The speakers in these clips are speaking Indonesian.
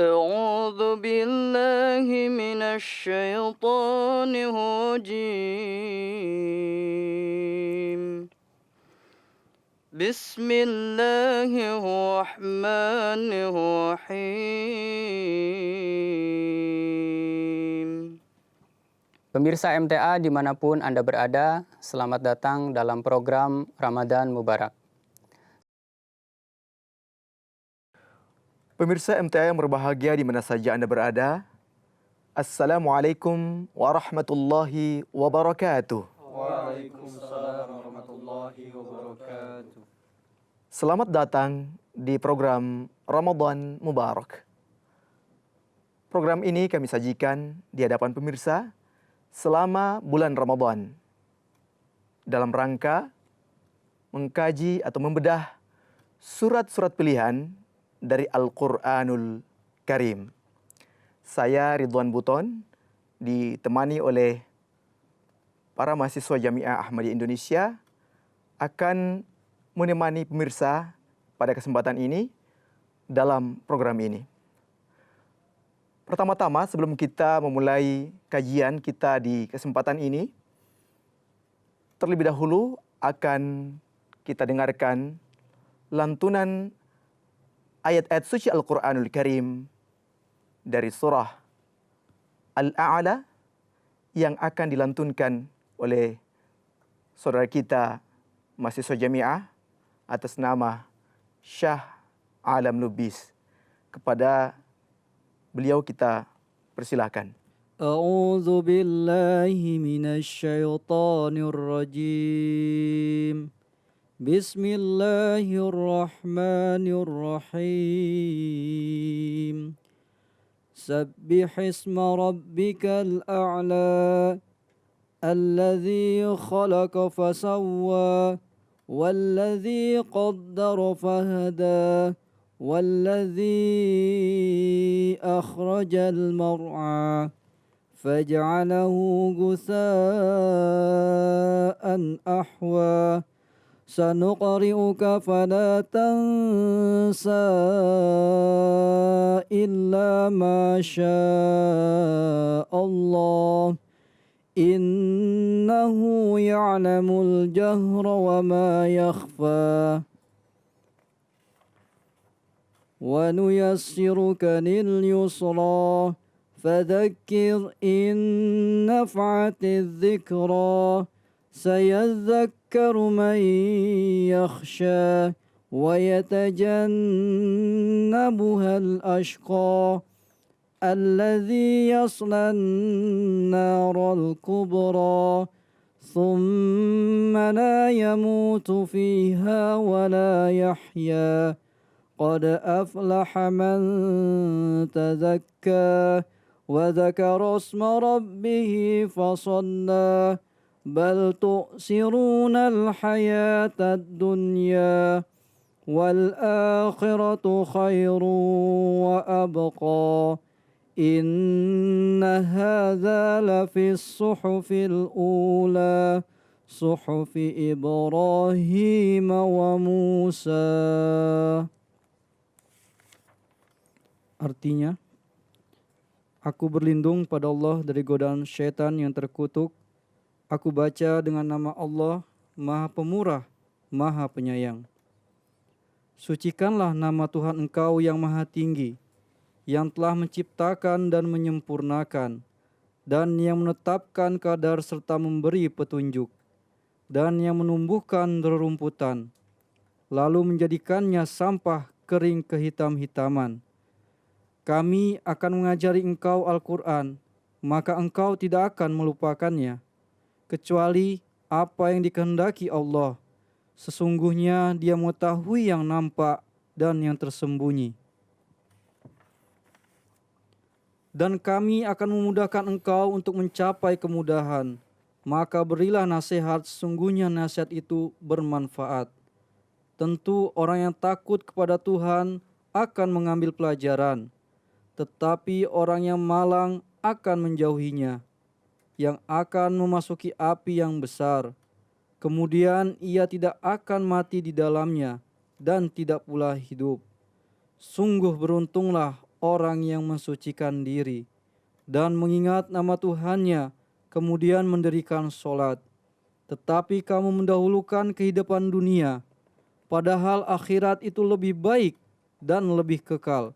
أعوذ بالله من الشيطان الرجيم. بسم الله الرحمن الرحيم. Pemirsa MTA dimanapun Anda berada, selamat datang dalam program Ramadan Mubarak. Pemirsa MTA yang berbahagia di mana saja Anda berada, Assalamualaikum warahmatullahi wabarakatuh. Waalaikumsalam warahmatullahi wabarakatuh. Selamat datang di program Ramadan Mubarak. Program ini kami sajikan di hadapan pemirsa selama bulan Ramadan dalam rangka mengkaji atau membedah surat-surat pilihan dari Al-Quranul Karim. Saya Ridwan Buton ditemani oleh para mahasiswa Jamiah Ahmadiyah Indonesia akan menemani pemirsa pada kesempatan ini dalam program ini. Pertama-tama sebelum kita memulai kajian kita di kesempatan ini, terlebih dahulu akan kita dengarkan lantunan ayat-ayat suci Al-Quranul Karim dari surah Al-A'la yang akan dilantunkan oleh saudara kita mahasiswa Jamiah atas nama Syah Alam Lubis. Kepada beliau kita persilahkan. A'udzu billahi minasy syaithanir rajim. Bismillahirrahmanirrahim. Sabbih isma rabbikal a'la alladzi khalaqa fasawwa والذي قدر فهدى والذي أخرج المرعى فجعله غثاء أحوى سنقرئك فلا تنسى إلا ما شاء الله إنه يعلم الجهر وما يخفى ونيسرك لليسرى فذكر إن نفعت الذكرى سيذكر من يخشى ويتجنبها الأشقى الذي يصلى النار الكبرى ثم لا يموت فيها ولا يحيا قد أفلح من تزكى وذكر اسم ربه فصلى بل تؤثرون الحياة الدنيا والآخرة خير وأبقى إن هذا لفي الصحف الأولى صحف إبراهيم وموسى. Artinya, aku berlindung pada Allah dari godaan syaitan yang terkutuk. Aku baca dengan nama Allah, Maha Pemurah, Maha Penyayang. Sucikanlah nama Tuhan engkau yang maha tinggi, yang telah menciptakan dan menyempurnakan, dan yang menetapkan kadar serta memberi petunjuk, dan yang menumbuhkan rerumputan, lalu menjadikannya sampah kering kehitam-hitaman. Kami akan mengajari engkau Al-Quran, maka engkau tidak akan melupakannya, kecuali apa yang dikehendaki Allah. Sesungguhnya Dia mengetahui yang nampak dan yang tersembunyi. Dan kami akan memudahkan engkau untuk mencapai kemudahan. Maka berilah nasihat, sesungguhnya nasihat itu bermanfaat. Tentu orang yang takut kepada Tuhan akan mengambil pelajaran, tetapi orang yang malang akan menjauhinya, yang akan memasuki api yang besar. Kemudian ia tidak akan mati di dalamnya dan tidak pula hidup. Sungguh beruntunglah orang yang mensucikan diri dan mengingat nama Tuhannya, kemudian mendirikan sholat. Tetapi kamu mendahulukan kehidupan dunia, padahal akhirat itu lebih baik dan lebih kekal.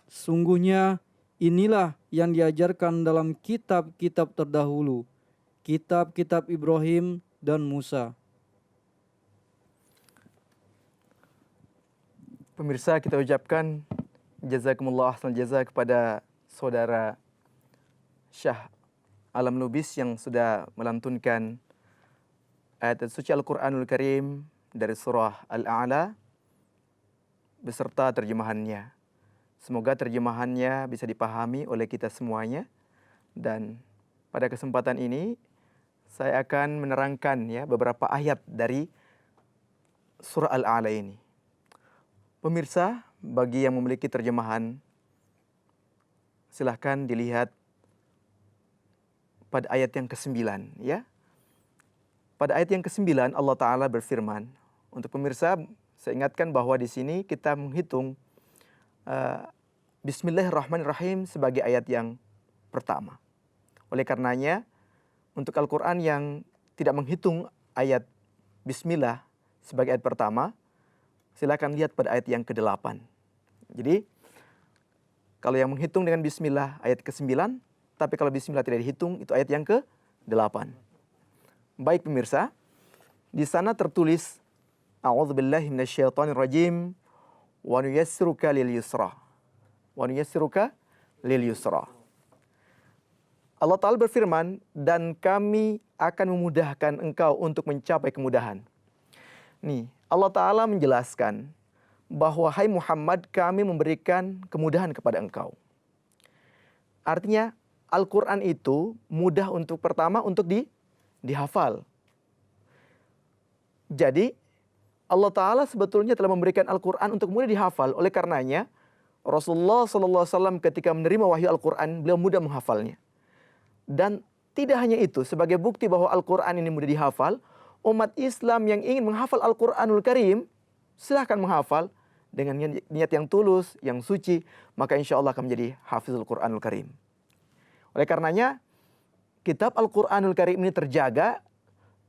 Sungguhnya inilah yang diajarkan dalam kitab-kitab terdahulu, kitab-kitab Ibrahim dan Musa. Pemirsa, kita ucapkan jazakumullah ahsan jaza kepada saudara Syah Alam Lubis yang sudah melantunkan ayat suci Al-Quranul Karim dari surah Al-A'la beserta terjemahannya. Semoga terjemahannya bisa dipahami oleh kita semuanya. Dan pada kesempatan ini saya akan menerangkan beberapa ayat dari surah Al-A'la ini. Pemirsa, bagi yang memiliki terjemahan, silahkan dilihat pada ayat yang ke-9 ya. Pada ayat yang ke-9 Allah Ta'ala berfirman. Untuk pemirsa, saya ingatkan bahwa di sini kita menghitung Bismillahirrahmanirrahim sebagai ayat yang pertama. Oleh karenanya, untuk Al-Quran yang tidak menghitung ayat Bismillah sebagai ayat pertama, silakan lihat pada ayat yang ke-8. Jadi, kalau yang menghitung dengan Bismillah ayat ke-9, tapi kalau Bismillah tidak dihitung, itu ayat yang ke-8. Baik pemirsa, di sana tertulis, A'udzubillahi minasyaitonirrajim, wa nuyassiruka lil yusra. Wa nuyassiruka lil yusra. Allah Ta'ala berfirman, dan kami akan memudahkan engkau untuk mencapai kemudahan. Nih, Allah Ta'ala menjelaskan bahwa hai Muhammad, kami memberikan kemudahan kepada engkau. Artinya Al-Quran itu mudah untuk pertama untuk dihafal. Jadi Allah Ta'ala sebetulnya telah memberikan Al-Quran untuk mudah dihafal. Oleh karenanya Rasulullah SAW ketika menerima wahyu Al-Quran, beliau mudah menghafalnya. Dan tidak hanya itu, sebagai bukti bahwa Al-Quran ini mudah dihafal, umat Islam yang ingin menghafal Al-Quranul Karim, silahkan menghafal dengan niat yang tulus, yang suci, maka insya Allah akan menjadi hafizul Quranul Karim. Oleh karenanya, kitab Al-Quranul Karim ini terjaga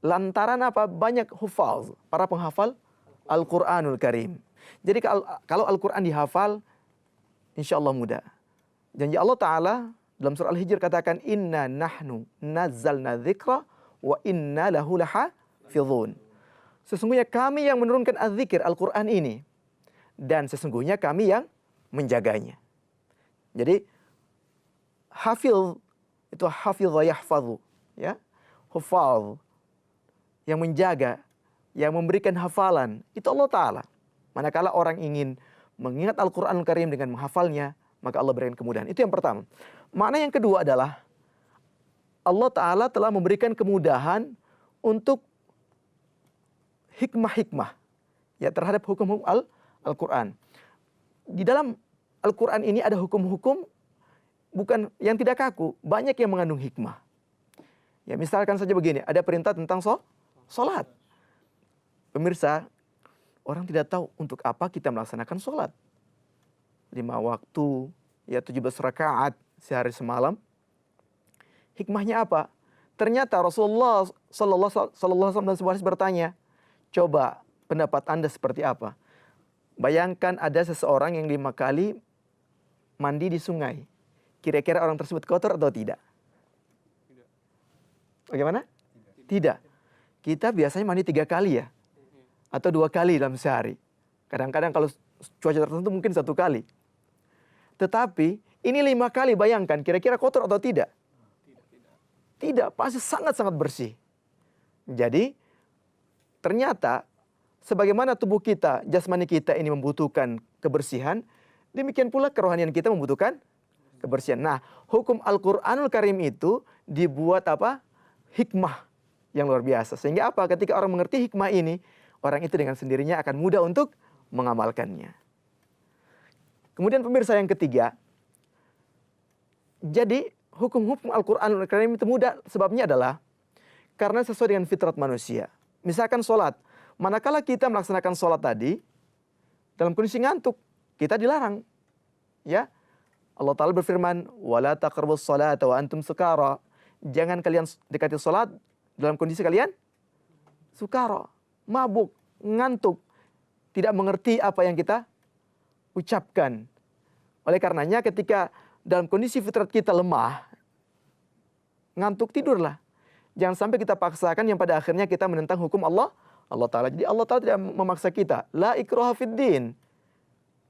lantaran apa? Banyak hufaz, para penghafal Al-Quranul Karim. Jadi kalau Al-Quran dihafal, insya Allah mudah. Janji Allah Ta'ala dalam surah Al-Hijr katakan, Inna nahnu nazzalna dzikra wa inna lahu lahafizun. Sesungguhnya kami yang menurunkan az-zikir Al-Quran ini, dan sesungguhnya kami yang menjaganya. Jadi hafil itu hafidha yahfadhu, ya. Hufaz yang menjaga, yang memberikan hafalan, itu Allah Ta'ala. Manakala orang ingin mengingat Al-Quranul Karim dengan menghafalnya, maka Allah berikan kemudahan. Itu yang pertama. Makna yang kedua adalah Allah Ta'ala telah memberikan kemudahan untuk hikmah-hikmah ya terhadap hukum-hukum Al-Quran. Di dalam Al-Quran ini ada hukum-hukum bukan yang tidak kaku, banyak yang mengandung hikmah. Ya, misalkan saja begini, ada perintah tentang sholat. Pemirsa, orang tidak tahu untuk apa kita melaksanakan sholat. 5 waktu, ya 17 rakaat sehari semalam. Hikmahnya apa? Ternyata Rasulullah Sallallahu Alaihi Wasallam dan sebuah hadis bertanya, coba pendapat Anda seperti apa? Bayangkan ada seseorang yang 5 kali mandi di sungai. Kira-kira orang tersebut kotor atau tidak? Bagaimana? Tidak. Kita biasanya mandi 3 kali ya. Atau 2 kali dalam sehari. Kadang-kadang kalau cuaca tertentu mungkin 1 kali. Tetapi ini 5 kali, bayangkan kira-kira kotor atau tidak? Tidak, pasti sangat-sangat bersih. Jadi ternyata sebagaimana tubuh kita, jasmani kita ini membutuhkan kebersihan, demikian pula kerohanian kita membutuhkan kebersihan. Nah, hukum Al-Quranul Karim itu dibuat apa? Hikmah yang luar biasa. Sehingga apa? Ketika orang mengerti hikmah ini, orang itu dengan sendirinya akan mudah untuk mengamalkannya. Kemudian pemirsa yang ketiga, jadi hukum-hukum Al-Quranul Karim itu mudah, sebabnya adalah karena sesuai dengan fitrah manusia. Misalkan sholat, manakala kita melaksanakan sholat tadi, dalam kondisi ngantuk, kita dilarang. Ya, Allah Ta'ala berfirman, "Wala taqrabus salata wa antum sukara." Jangan kalian dekati salat dalam kondisi kalian sukara, mabuk, ngantuk, tidak mengerti apa yang kita ucapkan. Oleh karenanya ketika dalam kondisi fitrat kita lemah, ngantuk, tidurlah. Jangan sampai kita paksakan yang pada akhirnya kita menentang hukum Allah Ta'ala. Jadi Allah Ta'ala tidak memaksa kita. La ikraha fid din.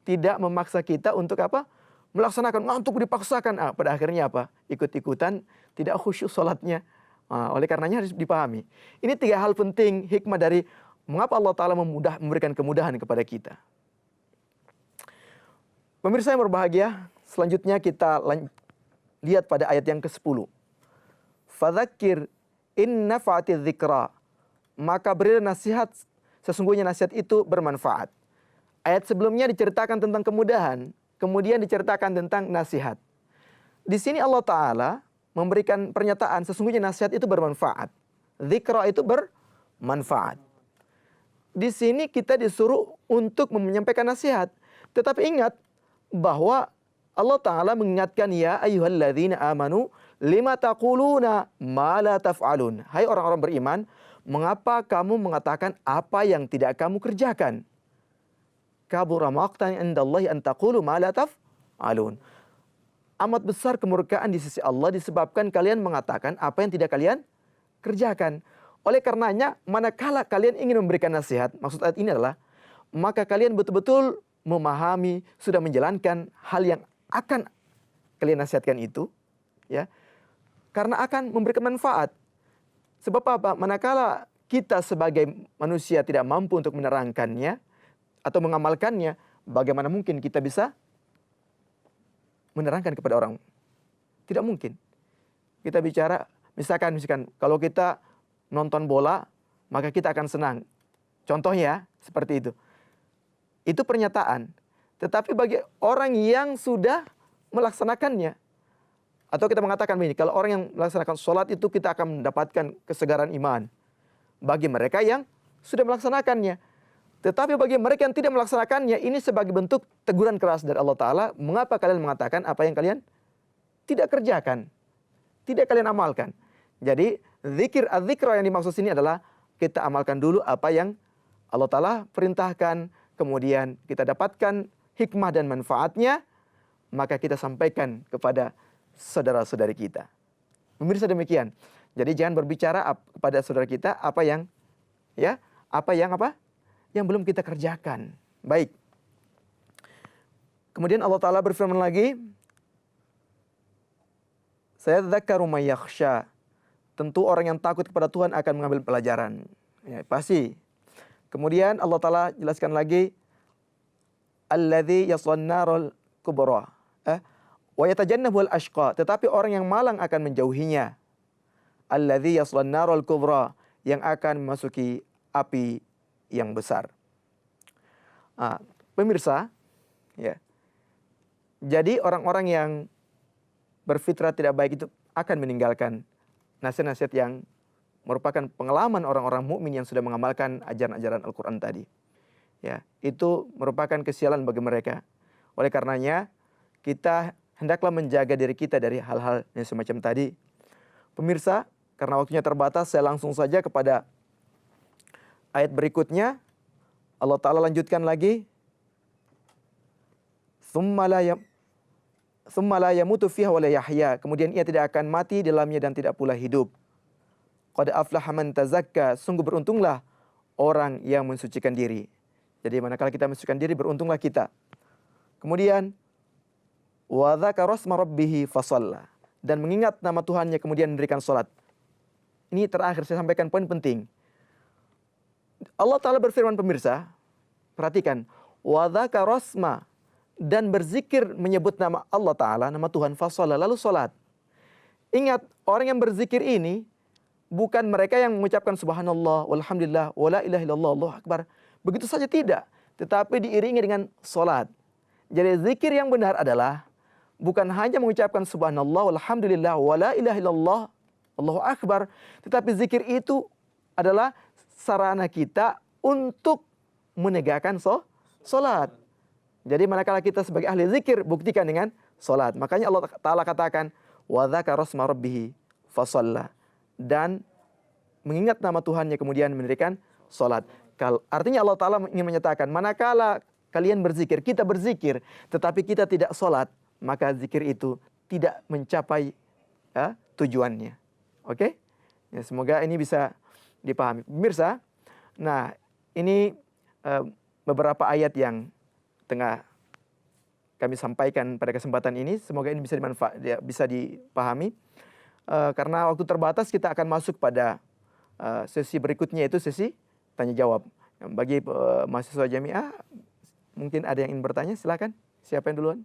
Tidak memaksa kita untuk apa? Melaksanakan, ngantuk dipaksakan. Pada akhirnya apa? Ikut-ikutan, tidak khusyuk salatnya. Oleh karenanya harus dipahami. Ini 3 hal penting hikmah dari mengapa Allah Ta'ala memberikan kemudahan kepada kita. Pemirsa yang berbahagia, selanjutnya kita lihat pada ayat yang ke-10. Fadzakir in nafa'atiz dzikra. Maka berilah nasihat, sesungguhnya nasihat itu bermanfaat. Ayat sebelumnya diceritakan tentang kemudahan, kemudian diceritakan tentang nasihat. Di sini Allah Ta'ala memberikan pernyataan sesungguhnya nasihat itu bermanfaat. Dzikra itu bermanfaat. Di sini kita disuruh untuk menyampaikan nasihat. Tetapi ingat bahwa Allah Ta'ala mengingatkan, ya ayyuhalladzina amanu lima taquluna ma la taf'alun. Hai orang-orang beriman, mengapa kamu mengatakan apa yang tidak kamu kerjakan? Kabura maqtan indallahi an taqulu ma la taf'alun. Amat besar kemurkaan di sisi Allah disebabkan kalian mengatakan apa yang tidak kalian kerjakan. Oleh karenanya, manakala kalian ingin memberikan nasihat, maksud ayat ini adalah, maka kalian betul-betul memahami, sudah menjalankan hal yang akan kalian nasihatkan itu, ya, karena akan memberikan manfaat. Sebab apa? Manakala kita sebagai manusia tidak mampu untuk menerangkannya atau mengamalkannya, bagaimana mungkin kita bisa menerangkan kepada orang? Tidak mungkin. Kita bicara, misalkan kalau kita nonton bola, maka kita akan senang. Contohnya seperti itu. Itu pernyataan. Tetapi bagi orang yang sudah melaksanakannya, atau kita mengatakan begini, kalau orang yang melaksanakan sholat itu kita akan mendapatkan kesegaran iman. Bagi mereka yang sudah melaksanakannya. Tetapi bagi mereka yang tidak melaksanakannya, ini sebagai bentuk teguran keras dari Allah Ta'ala. Mengapa kalian mengatakan apa yang kalian tidak kerjakan, tidak kalian amalkan? Jadi az-dzikra yang dimaksud sini adalah kita amalkan dulu apa yang Allah Ta'ala perintahkan, kemudian kita dapatkan hikmah dan manfaatnya, maka kita sampaikan kepada saudara-saudari kita. Pemirsa, demikian. Jadi jangan berbicara kepada saudara kita apa yang belum kita kerjakan. Baik. Kemudian Allah Ta'ala berfirman lagi, sayadzakkaru may yakhsha. Tentu orang yang takut kepada Tuhan akan mengambil pelajaran. Ya, pasti. Kemudian Allah Ta'ala jelaskan lagi, alladzi yaslan narul kubra. Wa yatajannabuhal ashqa. Tetapi orang yang malang akan menjauhinya. Alladzi yaslan narul kubra. Yang akan memasuki api yang besar. Pemirsa, ya. Jadi orang-orang yang berfitrah tidak baik itu akan meninggalkan nasihat-nasihat yang merupakan pengalaman orang-orang mukmin yang sudah mengamalkan ajaran-ajaran Al-Quran tadi. Ya, itu merupakan kesialan bagi mereka. Oleh karenanya, kita hendaklah menjaga diri kita dari hal-hal yang semacam tadi. Pemirsa, karena waktunya terbatas, saya langsung saja kepada ayat berikutnya. Allah Ta'ala lanjutkan lagi. Tsumma la yamutu fiha wa la yahya. Kemudian ia tidak akan mati di dalamnya dan tidak pula hidup. Qad aflaha man tazakka. Sungguh beruntunglah orang yang mensucikan diri. Jadi manakala kita mensucikan diri, beruntunglah kita. Kemudian wa dzakara asma rabbih fasalla. Dan mengingat nama Tuhannya kemudian mendirikan salat. Ini terakhir saya sampaikan poin penting. Allah Ta'ala berfirman, pemirsa, perhatikan, wa dzakara asma, dan berzikir menyebut nama Allah Ta'ala, nama Tuhan, fasalla, lalu salat. Ingat, orang yang berzikir ini bukan mereka yang mengucapkan subhanallah, walhamdulillah, wala ilaha illallah, Allahu akbar. Begitu saja tidak, tetapi diiringi dengan salat. Jadi zikir yang benar adalah bukan hanya mengucapkan subhanallah, walhamdulillah, wala ilaha illallah, Allahu akbar, tetapi zikir itu adalah sarana kita untuk menegakkan salat. Jadi manakala kita sebagai ahli zikir, buktikan dengan salat. Makanya Allah Ta'ala katakan, wa dzakara asma rabbih fasalla, dan mengingat nama Tuhannya kemudian mendirikan salat. Artinya Allah Ta'ala ingin menyatakan, manakala kalian berzikir, kita berzikir, tetapi kita tidak salat, maka zikir itu tidak mencapai tujuannya. Oke? Ya, semoga ini bisa dipahami. Pemirsa, nah ini beberapa ayat yang tengah kami sampaikan pada kesempatan ini. Semoga ini bisa dipahami. Karena waktu terbatas, kita akan masuk pada sesi berikutnya, yaitu sesi tanya jawab. Bagi mahasiswa jamiah, mungkin ada yang ingin bertanya, silakan. Siapa yang duluan?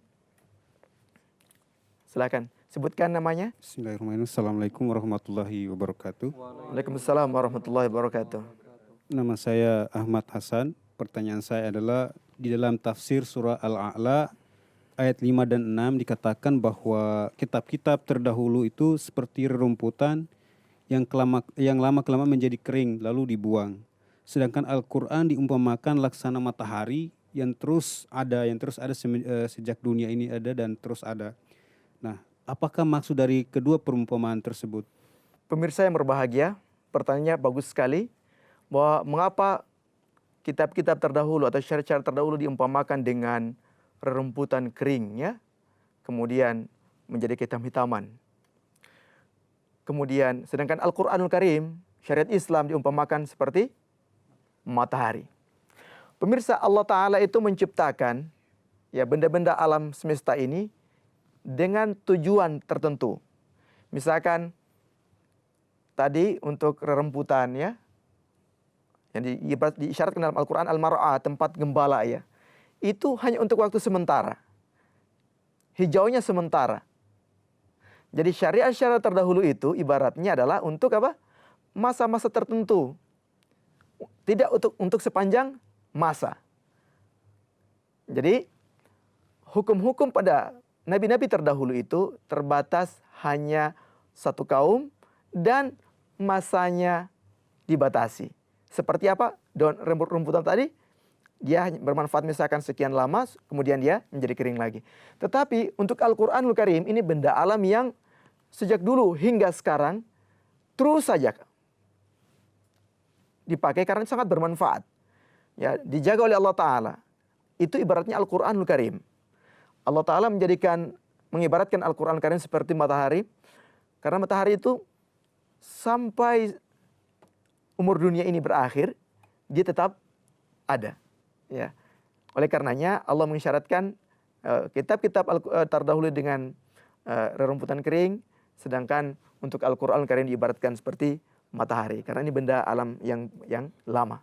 Silakan, sebutkan namanya. Bismillahirrahmanirrahim. Assalamualaikum warahmatullahi wabarakatuh. Waalaikumsalam warahmatullahi wabarakatuh. Nama saya Ahmad Hasan. Pertanyaan saya adalah, di dalam tafsir surah Al-A'la ayat 5 dan 6 dikatakan bahwa kitab-kitab terdahulu itu seperti rerumputan yang lama-kelamaan menjadi kering lalu dibuang. Sedangkan Al-Quran diumpamakan laksana matahari yang terus ada sejak dunia ini ada dan terus ada. Nah, apakah maksud dari kedua perumpamaan tersebut? Pemirsa yang berbahagia, pertanyaannya bagus sekali, bahwa mengapa kitab-kitab terdahulu atau syariat terdahulu diumpamakan dengan rerumputan kering, ya, kemudian menjadi hitam-hitaman. Kemudian sedangkan Al-Quranul Karim, syariat Islam diumpamakan seperti matahari. Pemirsa, Allah Ta'ala itu menciptakan ya benda-benda alam semesta ini dengan tujuan tertentu. Misalkan tadi untuk rerumputan, ya, yang diisyaratkan dalam Al-Quran Al-Mar'ah, tempat gembala, ya, itu hanya untuk waktu sementara. Hijaunya sementara. Jadi syariat-syariat terdahulu itu ibaratnya adalah untuk apa? Masa-masa tertentu. Tidak untuk sepanjang masa. Jadi hukum-hukum pada nabi-nabi terdahulu itu terbatas hanya satu kaum dan masanya dibatasi. Seperti apa? Daun rumputan tadi, dia bermanfaat misalkan sekian lama, kemudian dia menjadi kering lagi. Tetapi untuk Al-Quranul Karim, ini benda alam yang sejak dulu hingga sekarang terus saja dipakai karena sangat bermanfaat. Ya, dijaga oleh Allah Ta'ala. Itu ibaratnya Al-Quranul Karim. Allah Ta'ala mengibaratkan Al-Quranul Karim seperti matahari. Karena matahari itu sampai umur dunia ini berakhir, dia tetap ada. Ya. Oleh karenanya Allah mengisyaratkan kitab-kitab terdahulu dengan rerumputan kering, sedangkan untuk Al-Quranul Karim diibaratkan seperti matahari. Karena ini benda alam yang lama.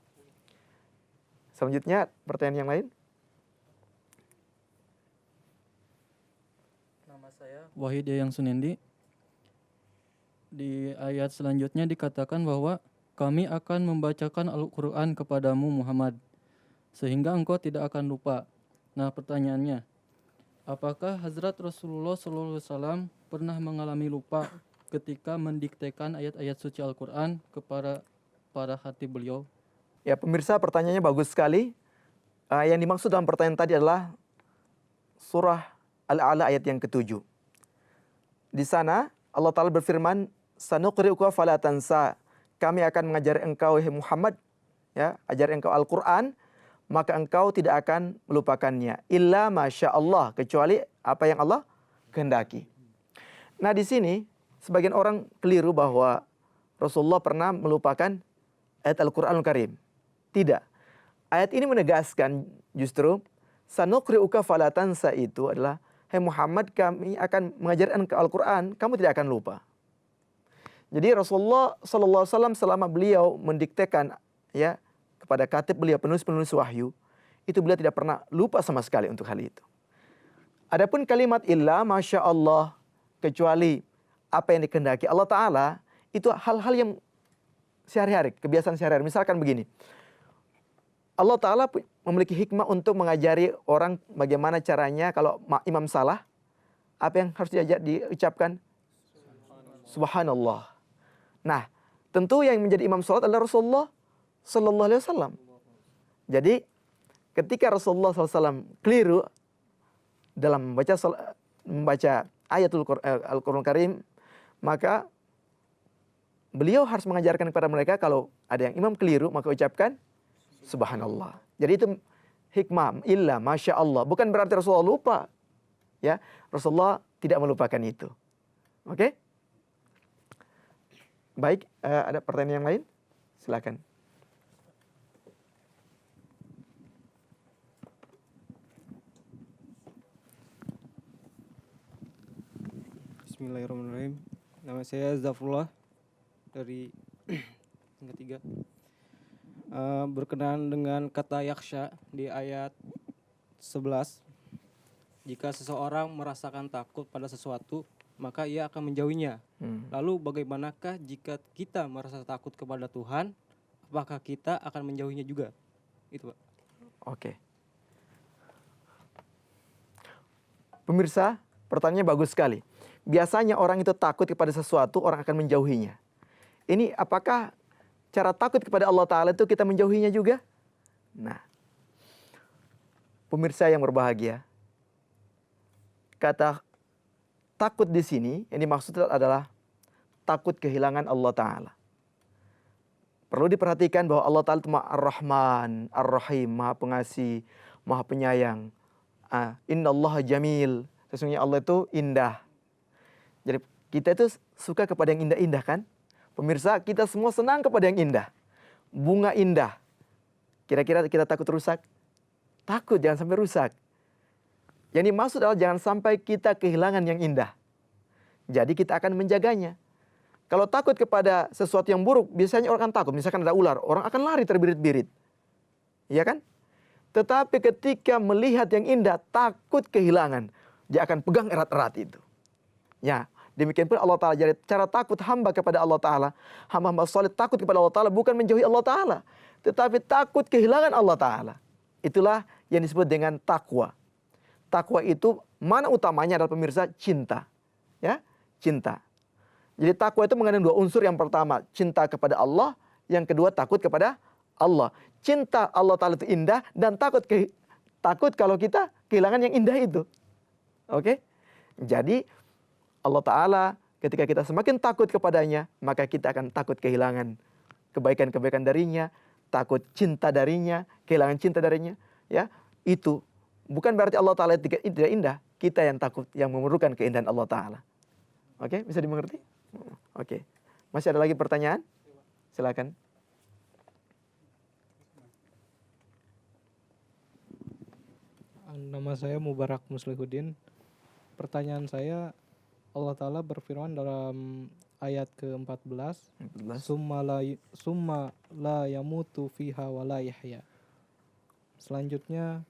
Selanjutnya, pertanyaan yang lain. Nama saya Wahid Yayang Sunendi. Di ayat selanjutnya dikatakan bahwa kami akan membacakan Al-Quran kepadamu Muhammad, sehingga engkau tidak akan lupa. Nah, pertanyaannya, apakah Hazrat Rasulullah SAW pernah mengalami lupa ketika mendiktekan ayat-ayat suci Al-Quran kepada para khatib beliau? Ya, pemirsa, pertanyaannya bagus sekali. Yang dimaksud dalam pertanyaan tadi adalah surah Al-A'la ayat yang ke-7. Di sana Allah Ta'ala berfirman, sanuqri'uka fala tansa. Kami akan mengajar engkau, wahai Muhammad, ya, ajar engkau Al-Quran, maka engkau tidak akan melupakannya. Illa masya Allah, kecuali apa yang Allah kehendaki. Nah, di sini sebagian orang keliru bahwa Rasulullah pernah melupakan ayat Al-Quranul Karim. Tidak. Ayat ini menegaskan justru sanuqri'uka fala tansa itu adalah, hai Muhammad, kami akan mengajar engkau Al-Quran, kamu tidak akan lupa. Jadi Rasulullah SAW selama beliau mendiktekan, ya, kepada katib beliau, penulis-penulis wahyu, itu beliau tidak pernah lupa sama sekali untuk hal itu. Adapun kalimat illa masya Allah, kecuali apa yang dikehendaki Allah Ta'ala, itu hal-hal yang sehari-hari, kebiasaan sehari-hari. Misalkan begini, Allah Ta'ala memiliki hikmah untuk mengajari orang bagaimana caranya kalau imam salah, apa yang harus diucapkan? Subhanallah. Nah, tentu yang menjadi imam salat adalah Rasulullah Sallallahu Alaihi Wasallam. Jadi, ketika Rasulullah SAW keliru dalam membaca membaca Al-Qur'an Karim, maka beliau harus mengajarkan kepada mereka kalau ada yang imam keliru maka ucapkan subhanallah. Jadi itu hikmah, illa masya Allah. Bukan berarti Rasulullah lupa. Ya, Rasulullah tidak melupakan itu. Oke? Baik, ada pertanyaan yang lain? Silakan. Bismillahirrahmanirrahim. Nama saya Zafrullah dari yang ketiga. Berkenaan dengan kata yaksha di ayat 11. Jika seseorang merasakan takut pada sesuatu, maka ia akan menjauhinya. Lalu bagaimanakah jika kita merasa takut kepada Tuhan, apakah kita akan menjauhinya juga? Itu, Pak. Oke. Pemirsa, pertanyaannya bagus sekali. Biasanya orang itu takut kepada sesuatu, orang akan menjauhinya. Ini apakah cara takut kepada Allah Ta'ala itu kita menjauhinya juga? Nah, pemirsa yang berbahagia, kata takut di sini yang dimaksud adalah takut kehilangan Allah Ta'ala. Perlu diperhatikan bahwa Allah Ta'ala itu Ar-Rahman, Ar-Rahim, Maha Pengasih, Maha Penyayang. Inna Allah jamil, sesungguhnya Allah itu indah. Jadi kita itu suka kepada yang indah-indah kan? Pemirsa, kita semua senang kepada yang indah. Bunga indah. Kira-kira kita takut rusak? Takut, jangan sampai rusak. Yang dimaksud adalah jangan sampai kita kehilangan yang indah. Jadi kita akan menjaganya. Kalau takut kepada sesuatu yang buruk, biasanya orang akan takut. Misalkan ada ular, orang akan lari terbirit-birit. Iya kan? Tetapi ketika melihat yang indah, takut kehilangan. Dia akan pegang erat-erat itu. Ya, demikian pun Allah Ta'ala. Jadi cara takut hamba kepada Allah Ta'ala, hamba-hamba soleh takut kepada Allah Ta'ala bukan menjauhi Allah Ta'ala, tetapi takut kehilangan Allah Ta'ala. Itulah yang disebut dengan takwa. Takwa itu mana utamanya adalah pemirsa cinta. Ya, cinta. Jadi takwa itu mengandung dua unsur. Yang pertama cinta kepada Allah, yang kedua takut kepada Allah. Cinta Allah Ta'ala itu indah dan takut kalau kita kehilangan yang indah itu. Oke? Jadi Allah Ta'ala ketika kita semakin takut kepadanya, maka kita akan takut kehilangan kebaikan-kebaikan darinya, takut cinta darinya, kehilangan cinta darinya. Ya, itu bukan berarti Allah Ta'ala tidak indah. Kita yang takut, yang memerlukan keindahan Allah Ta'ala. Oke, bisa dimengerti? Oke. Masih ada lagi pertanyaan? Silakan. Nama saya Mubarak Muslihuddin. Pertanyaan saya, Allah Ta'ala berfirman dalam ayat ke-14, Summa la yamutu fiha wa la yahya. Selanjutnya,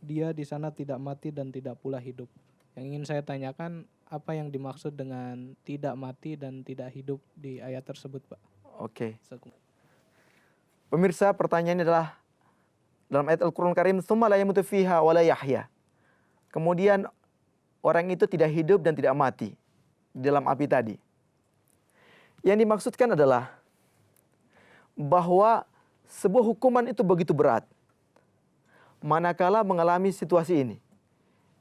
dia di sana tidak mati dan tidak pula hidup. Yang ingin saya tanyakan, apa yang dimaksud dengan tidak mati dan tidak hidup di ayat tersebut, Pak? Oke. Pemirsa, pertanyaannya adalah dalam ayat Al-Qur'an Karim, Summa la yamutu fiha wa la yahya. Kemudian orang itu tidak hidup dan tidak mati di dalam api tadi. Yang dimaksudkan adalah bahwa sebuah hukuman itu begitu berat manakala mengalami situasi ini,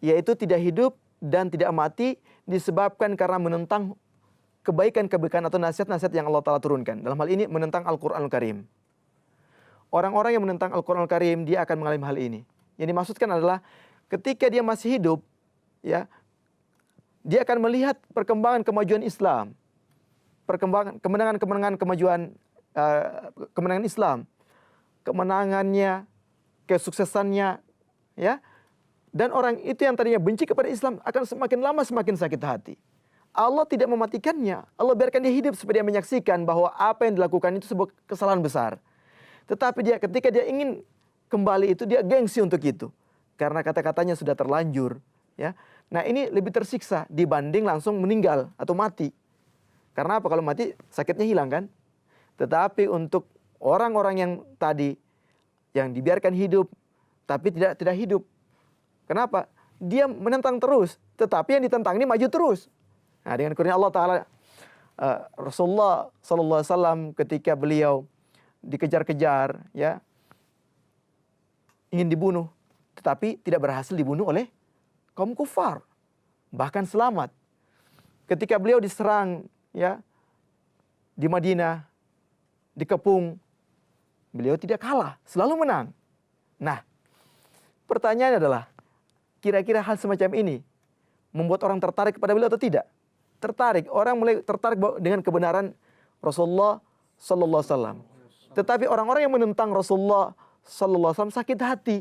yaitu tidak hidup dan tidak mati disebabkan karena menentang kebaikan-kebaikan atau nasihat-nasihat yang Allah Ta'ala turunkan. Dalam hal ini menentang Al-Qur'anul Karim. Orang-orang yang menentang Al-Qur'anul Karim, dia akan mengalami hal ini. Yang dimaksudkan adalah ketika dia masih hidup, ya, dia akan melihat perkembangan kemajuan Islam, kemenangan Islam, kemenangannya, kesuksesannya, ya. Dan orang itu yang tadinya benci kepada Islam akan semakin lama semakin sakit hati. Allah tidak mematikannya. Allah biarkan dia hidup supaya dia menyaksikan bahwa apa yang dilakukan itu sebuah kesalahan besar. Tetapi ketika dia ingin kembali itu, dia gengsi untuk itu. Karena kata-katanya sudah terlanjur. Ya. Nah, ini lebih tersiksa dibanding langsung meninggal atau mati. Karena apa? Kalau mati sakitnya hilang kan? Tetapi untuk orang-orang yang tadi yang dibiarkan hidup tapi tidak hidup. Kenapa? Dia menentang terus, tetapi yang ditentang ini maju terus. Nah, dengan kurnia Allah Ta'ala, Rasulullah Sallallahu Alaihi Wasallam ketika beliau dikejar-kejar, ya, ingin dibunuh, tetapi tidak berhasil dibunuh oleh kaum kufar. bahkan selamat. Ketika beliau diserang ya di Madinah, dikepung, beliau tidak kalah, selalu menang. Nah, pertanyaannya adalah, kira-kira hal semacam ini membuat orang tertarik kepada beliau atau tidak? Tertarik, orang mulai tertarik dengan kebenaran Rasulullah Sallallahu Alaihi Wasallam. Tetapi orang-orang yang menentang Rasulullah Sallallahu Alaihi Wasallam sakit hati.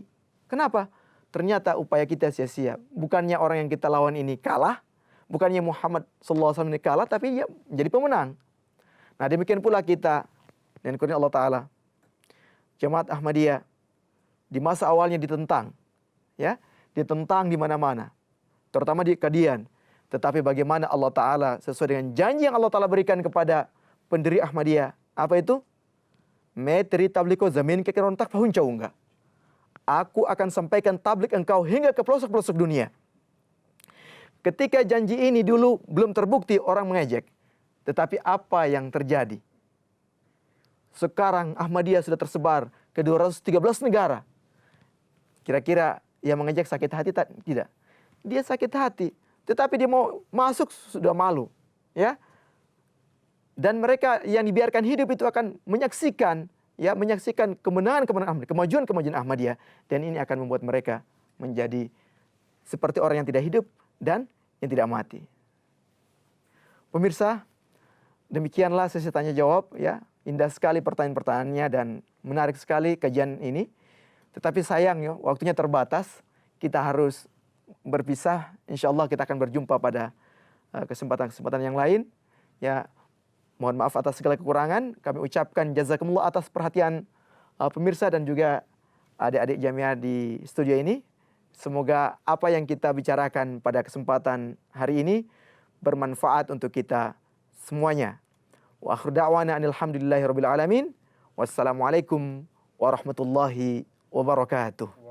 Kenapa? Ternyata upaya kita sia-sia. Bukannya orang yang kita lawan ini kalah, bukannya Muhammad Sallallahu Alaihi Wasallam ini kalah, tapi ya menjadi pemenang. Nah, demikian pula kita dan kurnia Allah Ta'ala, Jemaat Ahmadiyah di masa awalnya ditentang, ya, ditentang di mana-mana, terutama di Kadian. Tetapi bagaimana Allah Ta'ala sesuai dengan janji yang Allah Ta'ala berikan kepada pendiri Ahmadiyah. Apa itu? Meteri tabliko zamin kekerontak pahuncaunga. Aku akan sampaikan tablik engkau hingga ke pelosok-pelosok dunia. Ketika janji ini dulu belum terbukti, orang mengejek. Tetapi apa yang terjadi? Sekarang Ahmadiyah sudah tersebar ke 213 negara. Kira-kira yang mengejek sakit hati tidak? Dia sakit hati. Tetapi dia mau masuk sudah malu, ya. Dan mereka yang dibiarkan hidup itu akan menyaksikan kemenangan-kemenangan Ahmadiyah, kemajuan-kemajuan Ahmadiyah, dan ini akan membuat mereka menjadi seperti orang yang tidak hidup dan yang tidak mati. Pemirsa, demikianlah sesi tanya jawab, ya. Indah sekali pertanyaan-pertanyaannya dan menarik sekali kajian ini. Tetapi sayang ya, waktunya terbatas. Kita harus berpisah. Insya Allah kita akan berjumpa pada kesempatan-kesempatan yang lain. Ya, mohon maaf atas segala kekurangan. Kami ucapkan jazakumullah atas perhatian pemirsa dan juga adik-adik jamiah di studio ini. Semoga apa yang kita bicarakan pada kesempatan hari ini bermanfaat untuk kita semuanya. Wa akhiru da'wana alhamdulillahi rabbil alamin. Wassalamualaikum warahmatullahi wabarakatuh.